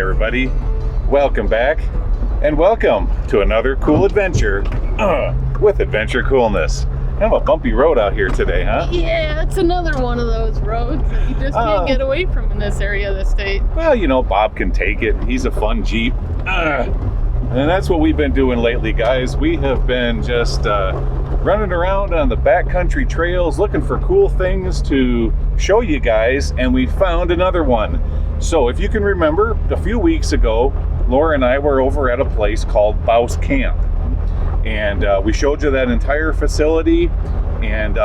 everybody, welcome back and welcome to another cool adventure with Adventure Coolness. Kind of a bumpy road out here today, huh? Yeah, it's another one of those roads that you just can't get away from in this area of the state. Well, you know, Bob can take it. He's a fun Jeep. And that's what we've been doing lately, guys. We have been just running around on the backcountry trails looking for cool things to show you guys, and we found another one. So if you can remember, a few weeks ago, Laura and I were over at a place called Bouse Camp. And we showed you that entire facility. And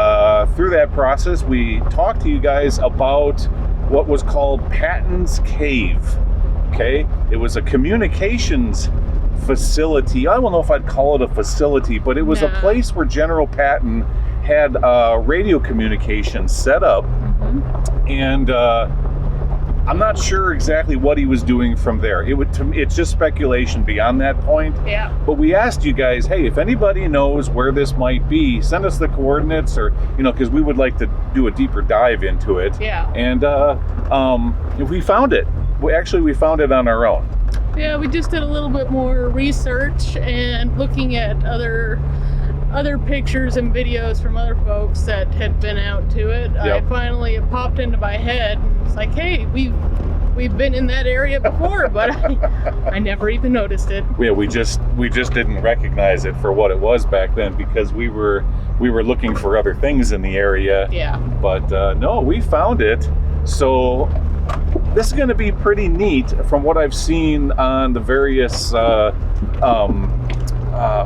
through that process, we talked to you guys about what was called Patton's Cave. Okay? It was a communications facility. I don't know if I'd call it a facility, but it was a place where General Patton had radio communications set up. Mm-hmm. And I'm not sure exactly what he was doing from there. It's just speculation beyond that point. Yeah. But we asked you guys, hey, if anybody knows where this might be, send us the coordinates, or because we would like to do a deeper dive into it. Yeah. And we found it. We found it on our own. Yeah, we just did a little bit more research and looking at other pictures and videos from other folks that had been out to it. Yep. I finally it popped into my head and it's like, hey, we've been in that area before, but I never even noticed it. Yeah, we just didn't recognize it for what it was back then because we were looking for other things in the area. Yeah. But no, we found it. So this is going to be pretty neat from what I've seen on the various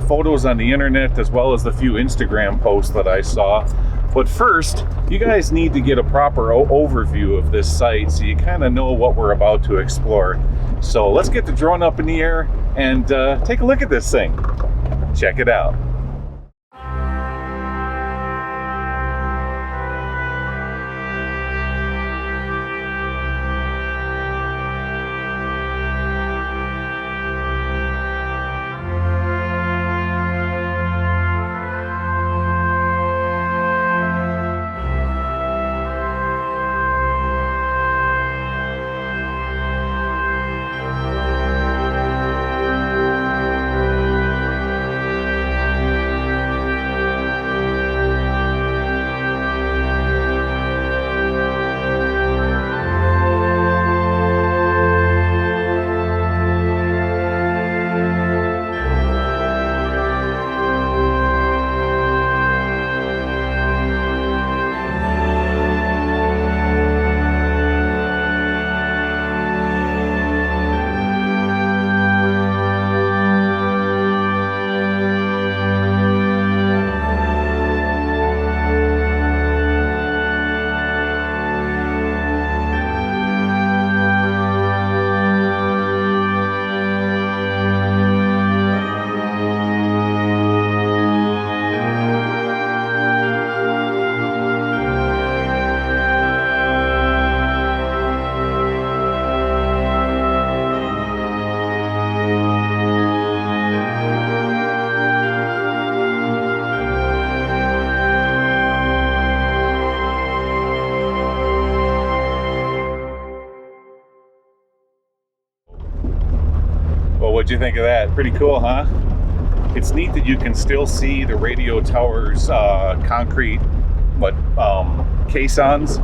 photos on the internet, as well as the few Instagram posts that I saw. But first, you guys need to get a proper overview of this site so you kind of know what we're about to explore. So let's get the drone up in the air and take a look at this thing. Check it out. What'd you think of that? Pretty cool, huh? It's neat that you can still see the radio tower's concrete caissons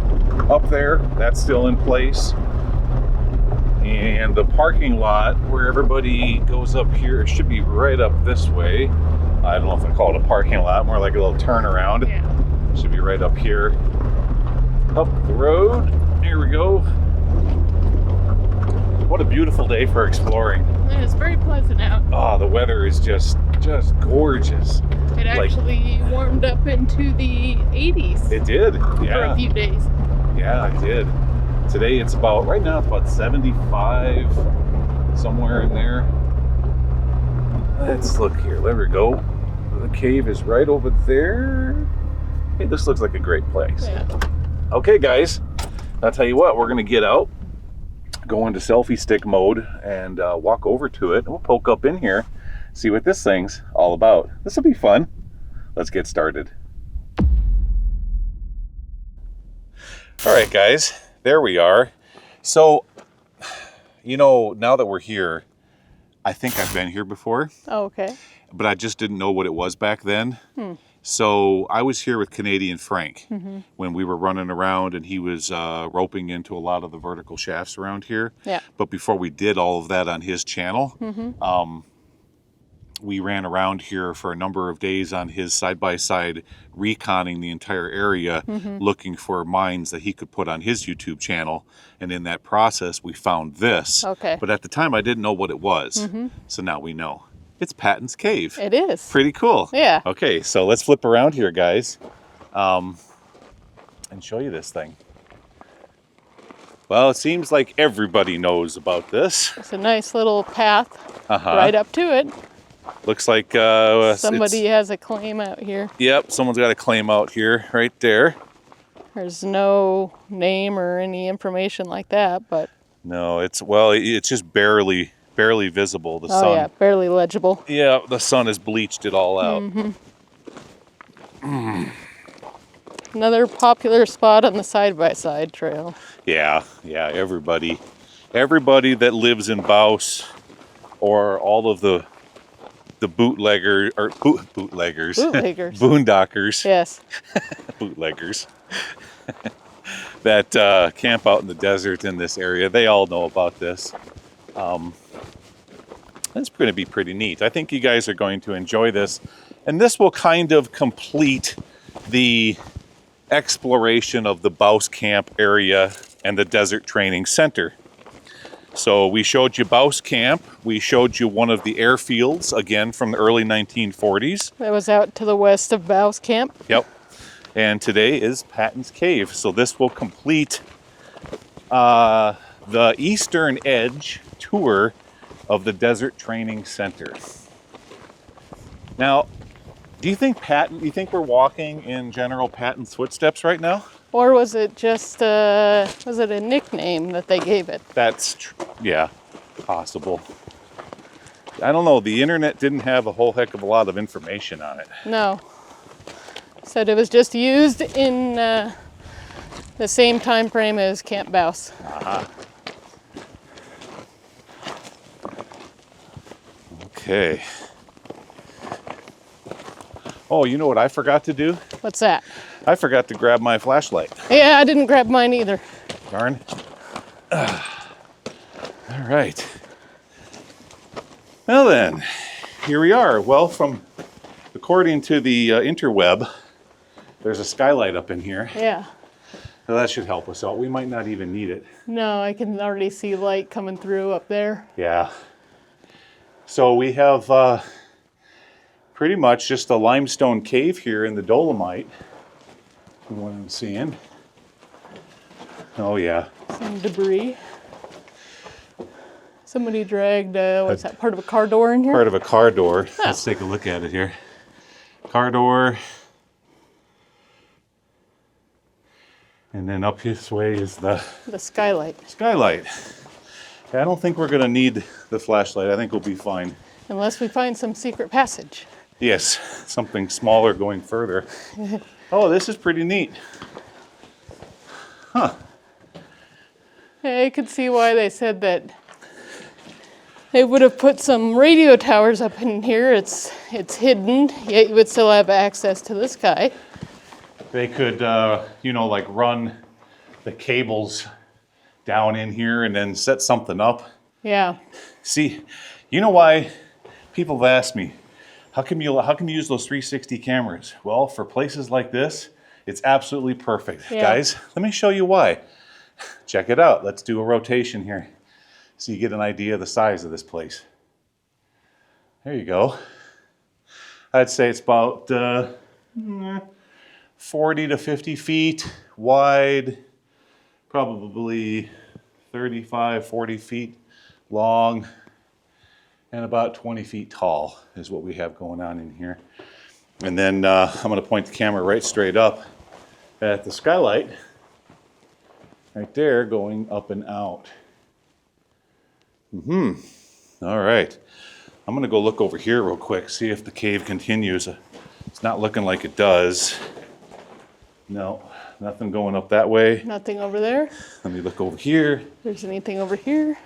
up there. That's still in place. And the parking lot where everybody goes up here should be right up this way. I don't know if I call it a parking lot, more like a little turnaround. Yeah. Should be right up here. Up the road. Here we go. What a beautiful day for exploring. Yeah, it's very pleasant out. Oh, the weather is just gorgeous. It actually warmed up into the 80s. It did, yeah. For a few days. Yeah, it did. Today right now it's about 75, somewhere in there. Let's look here, there we go. The cave is right over there. Hey, this looks like a great place. Yeah. Okay, guys, I'll tell you what, we're gonna get out, go into selfie stick mode, and walk over to it. We'll poke up in here, see what this thing's all about. This will be fun. Let's get started. All right, guys, there we are. So, You know, now that we're here, I think I've been here before. Oh, okay. But I just didn't know what it was back then. Hmm. So I was here with Canadian Frank when we were running around, and he was roping into a lot of the vertical shafts around here. Yeah. But before we did all of that on his channel, we ran around here for a number of days on his side-by-side, reconning the entire area, looking for mines that he could put on his YouTube channel. And in that process, we found this. Okay. But at the time, I didn't know what it was. So now we know. It's Patton's Cave. It is. Pretty cool. Yeah. Okay, so let's flip around here, guys, and show you this thing. Well, it seems like everybody knows about this. It's a nice little path right up to it. Looks like somebody has a claim out here. Yep, someone's got a claim out here, right there. There's no name or any information like that, but no, it's just barely visible. The sun. Yeah, barely legible. Yeah, the sun has bleached it all out. Another popular spot on the side-by-side trail. Yeah, everybody that lives in Bouse, or all of the bootleggers, boondockers. Yes. Bootleggers. that camp out in the desert in this area, they all know about this. It's going to be pretty neat. I think you guys are going to enjoy this. And this will kind of complete the exploration of the Bouse Camp area and the Desert Training Center. So we showed you Bouse Camp. We showed you one of the airfields, again, from the early 1940s. That was out to the west of Bouse Camp. Yep. And today is Patton's Cave. So this will complete the eastern edge tour of the Desert Training Center. Now, do you think we're walking in General Patton's footsteps right now? Or was it just, was it a nickname that they gave it? Yeah, possible. I don't know, the internet didn't have a whole heck of a lot of information on it. No. Said it was just used in the same time frame as Camp Bouse. Okay. Oh, you know what I forgot to do? What's that? I forgot to grab my flashlight. Yeah, I didn't grab mine either. Darn. All right. Well then, here we are. Well, according to the interweb, there's a skylight up in here. Yeah. So that should help us out. We might not even need it. No, I can already see light coming through up there. Yeah. So we have pretty much just a limestone cave here in the Dolomite. From what I'm seeing. Oh yeah. Some debris. Somebody dragged, what's that, part of a car door in here? Part of a car door. Oh. Let's take a look at it here. Car door. And then up this way is the skylight. Skylight. I don't think we're going to need the flashlight. I think we'll be fine. Unless we find some secret passage. Yes, something smaller going further. Oh, this is pretty neat. Huh. I could see why they said that they would have put some radio towers up in here. It's hidden, yet you would still have access to the sky. They could, like run the cables down in here and then set something up. Yeah. See, you know why people have asked me, how come you use those 360 cameras? Well, for places like this, it's absolutely perfect. Yeah. Guys, let me show you why. Check it out. Let's do a rotation here so you get an idea of the size of this place. There you go. I'd say it's about 40 to 50 feet wide, probably 35, 40 feet long, and about 20 feet tall is what we have going on in here. And then I'm going to point the camera right straight up at the skylight, right there, going up and out. All right. I'm going to go look over here real quick, see if the cave continues. It's not looking like it does. No, nothing going up that way. Nothing over there. Let me look over here. There's anything over here?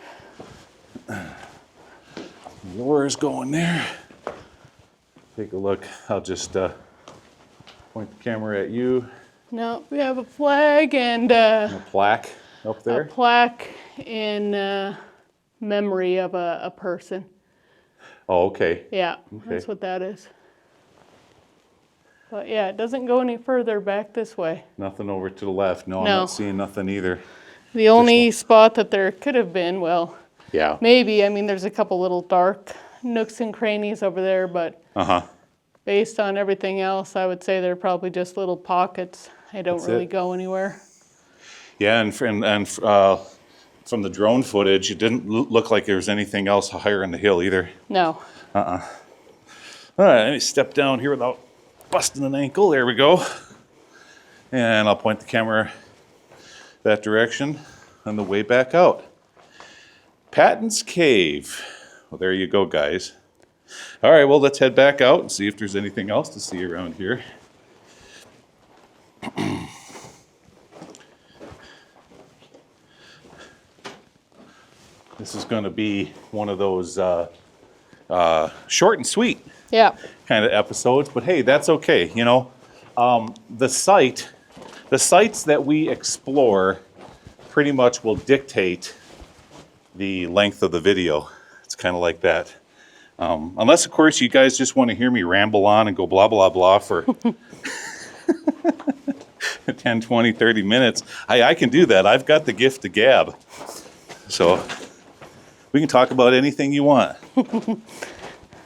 Laura's going there. Take a look. I'll just point the camera at you. No, we have a flag and A plaque up there. a plaque in memory of a person. Oh, okay. Yeah, that's what that is. But yeah, it doesn't go any further back this way. Nothing over to the left. No, I'm No. not seeing nothing either. The only spot that there could have been, well, Yeah. maybe, I mean, there's a couple little dark nooks and crannies over there, but based on everything else, I would say they're probably just little pockets. They don't really go anywhere. Yeah, and from the drone footage, it didn't look like there was anything else higher in the hill either. No. All right, let me step down here without busting an ankle. There we go. And I'll point the camera that direction on the way back out. Patton's Cave. Well, there you go, guys. All right, well, let's head back out and see if there's anything else to see around here. This is going to be one of those short and sweet kind of episodes, but hey, that's okay. You know, the sites that we explore pretty much will dictate the length of the video. It's kind of like that. Unless, of course, you guys just want to hear me ramble on and go blah, blah, blah for 10, 20, 30 minutes. I can do that. I've got the gift of gab. So we can talk about anything you want.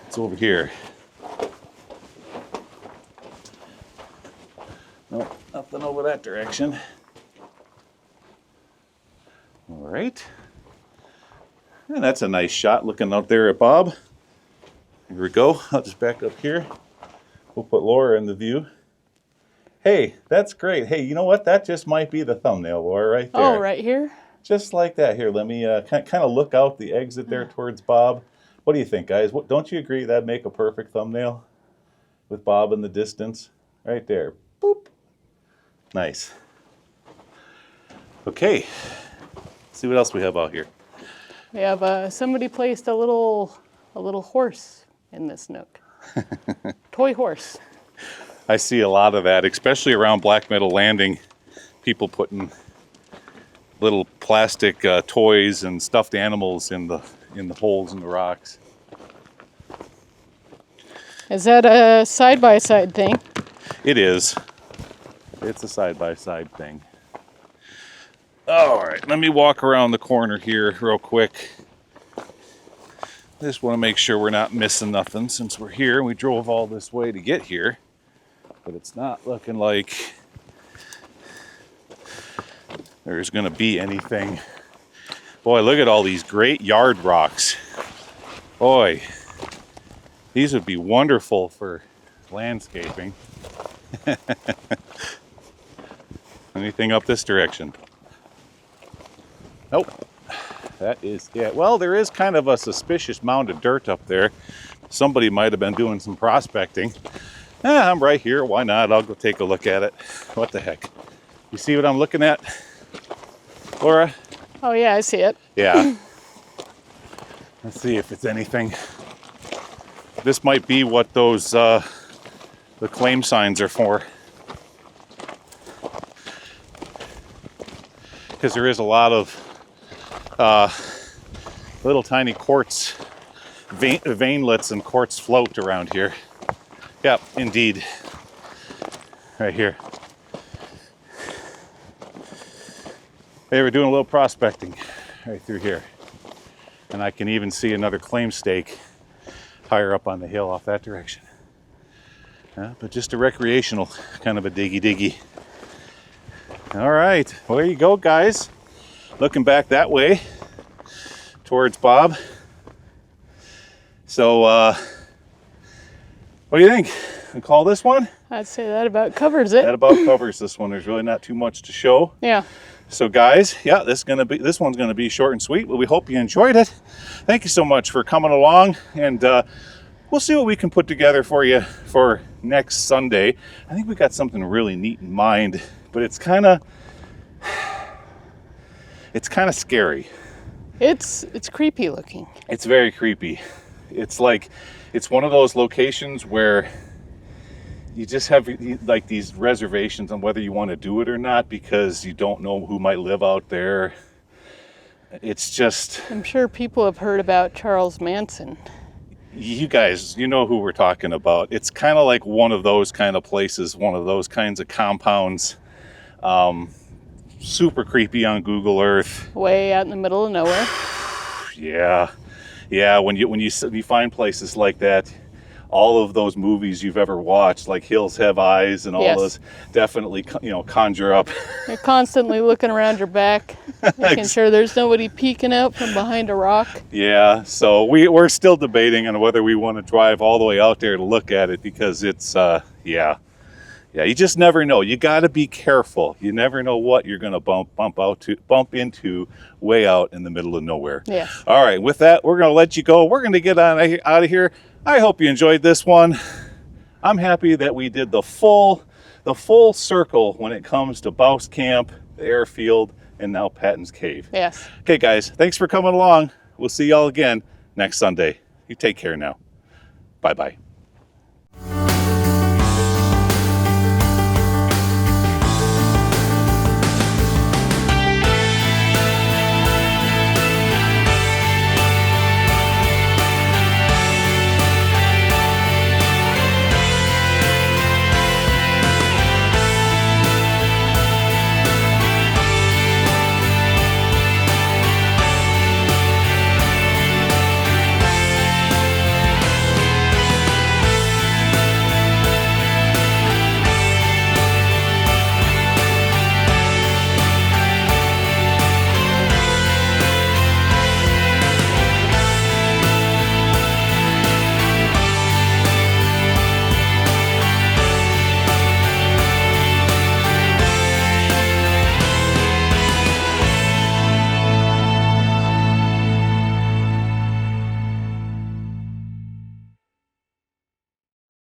It's over here. Nope, nothing over that direction. All right. And that's a nice shot looking out there at Bob. Here we go. I'll just back up here. We'll put Laura in the view. Hey, that's great. Hey, you know what? That just might be the thumbnail, Laura, right there. Oh, right here? Just like that. Here, let me kind of look out the exit there towards Bob. What do you think, guys? Don't you agree that'd make a perfect thumbnail? With Bob in the distance? Right there. Boop. Nice. Okay. Let's see what else we have out here. We have somebody placed a little horse in this nook. Toy horse. I see a lot of that, especially around Black Meadow Landing. People putting little plastic toys and stuffed animals in the holes in the rocks. Is that a side-by-side thing? It is. It's a side-by-side thing. All right, let me walk around the corner here real quick. Just want to make sure we're not missing nothing since we're here. We drove all this way to get here, but it's not looking like there's going to be anything. Boy, look at all these great yard rocks. Boy, these would be wonderful for landscaping. Anything up this direction? Nope. That is it. Well, there is kind of a suspicious mound of dirt up there. Somebody might have been doing some prospecting. I'm right here. Why not? I'll go take a look at it. What the heck? You see what I'm looking at, Laura? Oh, yeah, I see it. Yeah. Let's see if it's anything. This might be what those the claim signs are for. Because there is a lot of little tiny quartz veinlets and quartz float around here. Yep, indeed. Right here. They were doing a little prospecting right through here. And I can even see another claim stake higher up on the hill off that direction. But just a recreational kind of a diggy. All right, well, there you go, guys. Looking back that way towards Bob. So, what do you think? We call this one? I'd say that about covers it. That about covers this one. There's really not too much to show. Yeah. So, guys, yeah, this one's gonna be short and sweet, but we hope you enjoyed it. Thank you so much for coming along, and we'll see what we can put together for you for next Sunday. I think we got something really neat in mind, but it's kind of scary. It's creepy looking. It's very creepy. It's like, it's one of those locations where you just have like these reservations on whether you want to do it or not, because you don't know who might live out there. It's just... I'm sure people have heard about Charles Manson. You guys, you know who we're talking about. It's kind of like one of those kind of places, one of those kinds of compounds. Super creepy on Google Earth. Way out in the middle of nowhere. Yeah. When you find places like that, all of those movies you've ever watched, like Hills Have Eyes and all those, definitely conjure up. You're constantly looking around your back, making sure there's nobody peeking out from behind a rock. Yeah. So we're still debating on whether we want to drive all the way out there to look at it, because it's yeah. You just never know. You got to be careful. You never know what you're going to bump into way out in the middle of nowhere. Yeah. All right. With that, we're going to let you go. We're going to get out of here. I hope you enjoyed this one. I'm happy that we did the full circle when it comes to Bouse Camp, the airfield, and now Patton's Cave. Yes. Okay, guys. Thanks for coming along. We'll see y'all again next Sunday. You take care now. Bye-bye.